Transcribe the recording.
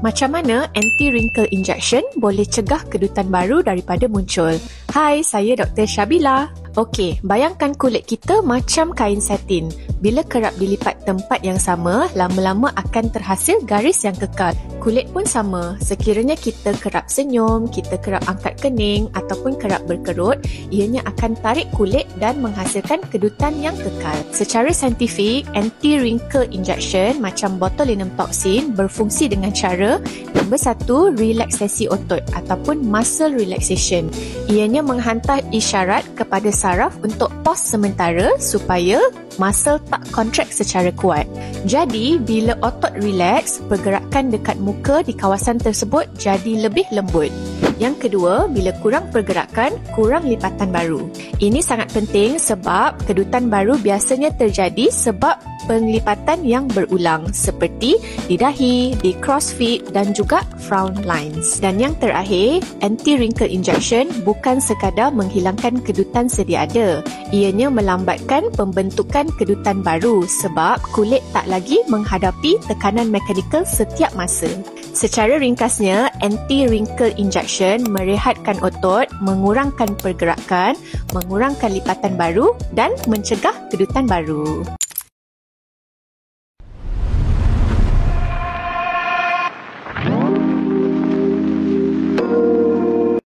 Macam mana anti-wrinkle injection boleh cegah kedutan baru daripada muncul? Hai, saya Dr. Syabila. Okey, bayangkan kulit kita macam kain satin. Bila kerap dilipat tempat yang sama, lama-lama akan terhasil garis yang kekal. Kulit pun sama. Sekiranya kita kerap senyum, kita kerap angkat kening ataupun kerap berkerut, ianya akan tarik kulit dan menghasilkan kedutan yang kekal. Secara saintifik, anti-wrinkle injection macam botulinum toxin berfungsi dengan cara nombor 1, relaksasi otot ataupun muscle relaxation. Ianya menghantar isyarat kepada saraf untuk pause sementara supaya muscle tak contract secara kuat. Jadi, bila otot relax, pergerakan dekat muka di kawasan tersebut jadi lebih lembut. Yang kedua, bila kurang pergerakan, kurang lipatan baru. Ini sangat penting sebab kedutan baru biasanya terjadi sebab penglipatan yang berulang seperti di dahi, di crossfit dan juga frown lines. Dan yang terakhir, anti-wrinkle injection bukan sekadar menghilangkan kedutan sedia ada. Ianya melambatkan pembentukan kedutan baru sebab kulit tak lagi menghadapi tekanan mekanikal setiap masa. Secara ringkasnya, anti-wrinkle injection merehatkan otot, mengurangkan pergerakan, mengurangkan lipatan baru dan mencegah kedutan baru.